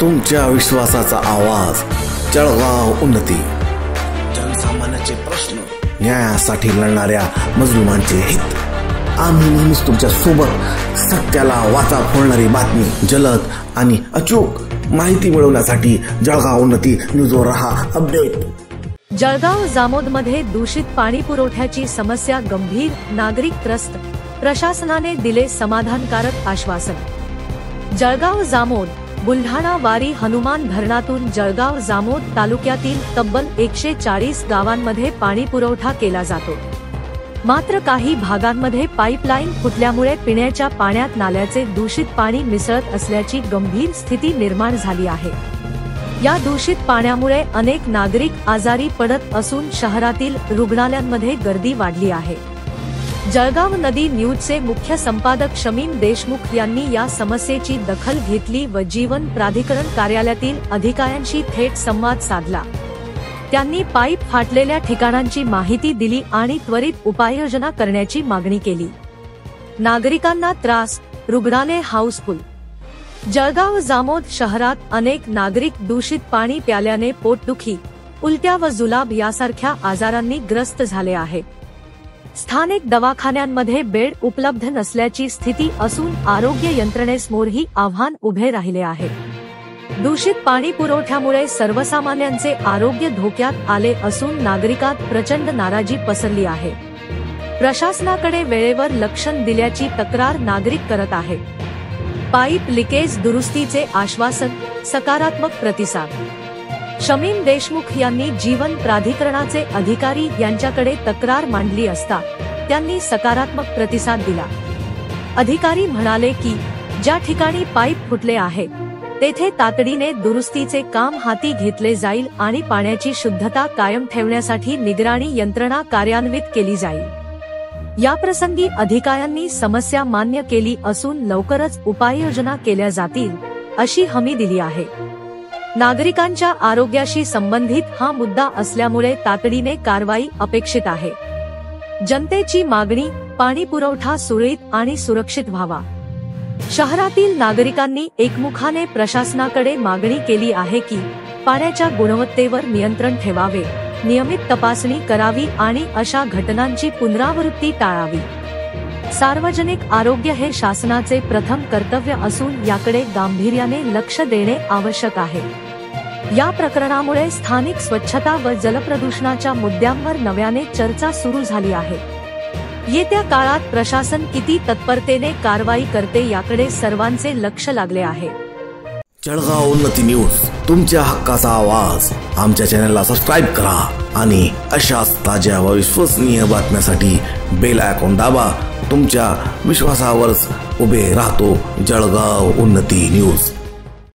तुमच्या विश्वासाचा आवाज, जळगाव उन्नती। जनसामान्याचे प्रश्न, न्यायासाठी लढणाऱ्या मजलुमांचे हित। आम्ही नेहमीच तुमच्या सोबत। सत्याला वाचा फोडणारी बातमी, जलद आणि अचूक माहिती मिळवण्यासाठी जळगाव उन्नती न्यूजवर रहा अपडेट। जळगाव जामोदमध्ये दूषित पाणी पुरवठ्याची समस्या गंभीर, नागरिक त्रस्त, प्रशासनाने दिले समाधानकारक आश्वासन। जळगाव जामोद बुलढाणा वारी हनुमान धरणातून जळगाव जामोद तालुक्यातील तब्बल 140 गावांमध्ये पाणी पुरवठा केला जातो। मात्र काही भागांमध्ये पाईपलाईन फुटल्यामुळे पिण्याच्या पाण्यात नाल्याचे दूषित पाणी मिसळत असल्याची गंभीर स्थिती निर्माण झाली आहे। या दूषित पाण्यामुळे अनेक नागरिक आजारी पडत असून शहरातील रुग्णालयांमध्ये गर्दी वाढली आहे। जळगाव नदी न्यूजचे मुख्य संपादक शमीम देशमुख यांनी या समस्येची दखल घेतली व जीवन प्राधिकरण कार्यालयातील अधिकाऱ्यांशी थेट संवाद साधला। त्यांनी पाईप फाटलेल्या ठिकाणांची माहिती दिली आणि त्वरित उपाययोजना करण्याची मागणी केली। नागरिकांना त्रास, रुग्णालय हाऊसफुल। जळगाव जामोद शहरात अनेक नागरिक दूषित पाणी प्याल्याने पोटदुखी, उलट्या व जुलाब यासारख्या आजारांनी ग्रस्त झाले आहेत। स्थानिक दवाखान्यांमध्ये बेड उपलब्ध नसल्याची स्थिती असून आरोग्य यंत्रणेसमोरही आव्हान उभे राहिले आहे। दूषित पाणी पुरवठ्यामुळे सर्वसामान्यांचे आरोग्य धोक्यात आले असून नागरिकात प्रचंड नाराजी पसरली आहे। प्रशासनाकडे वेळेवर लक्ष दिल्याची तक्रार नागरिक करत आहेत। पाईप लिकेज दुरुस्तीचे आश्वासन, सकारात्मक प्रतिसाद। शमीम देशमुख यांनी जीवन प्राधिकरणाचे अधिकारी यांच्याकडे तक्रार मांडली असता त्यांनी सकारात्मक प्रतिसाद दिला। अधिकारी म्हणाले की ज्या ठिकाणी पाईप फुटले आहेत तेथे तातडीने दुरुस्तीचे काम हाती घेतले जाईल आणि पाण्याची शुद्धता कायम ठेवण्यासाठी निगराणी यंत्रणा कार्यान्वित केली जाईल। याप्रसंगी अधिकाऱ्यांनी समस्या मान्य केली असून लवकरच उपाययोजना केल्या जातील अशी हमी दिली आहे। नागरिकांच्या आरोग्याशी संबंधित हा मुद्दा असल्यामुळे तातडीने कारवाई अपेक्षित आहे। जनतेची मागणी, पाणी पुरवठा सुरळीत आणि सुरक्षित व्हावा। शहरातील नागरिकांनी एकमुखाने प्रशासनाकडे मागणी केली आहे की पाण्याच्या गुणवत्तेवर नियंत्रण ठेवावे, नियमित तपासणी करावी आणि अशा घटनांची पुनरावृत्ती टाळावी। सार्वजनिक आरोग्य हे शासनाचे प्रथम कर्तव्य असून याकडे गांभीर्याने लक्ष देणे आवश्यक आहे। या प्रकरणामुळे स्थानिक स्वच्छता व जलप्रदूषणाच्या मुद्द्यांवर नव्याने चर्चा सुरू झाली आहे। येत्या काळात प्रशासन किती तत्परतेने कारवाई करते याकडे सर्वांचे लक्ष लागले आहे। जळगाव उन्नती न्यूज, तुमच्या हक्काचा आवाज। आमच्या चॅनलला सबस्क्राइब करा आणि अशाच ताज्या व विश्वसनीय बातम्यांसाठी बेल आयकॉन दाबा। तुमच्या विश्वासावरच उभे राहतो जळगाव उन्नती न्यूज।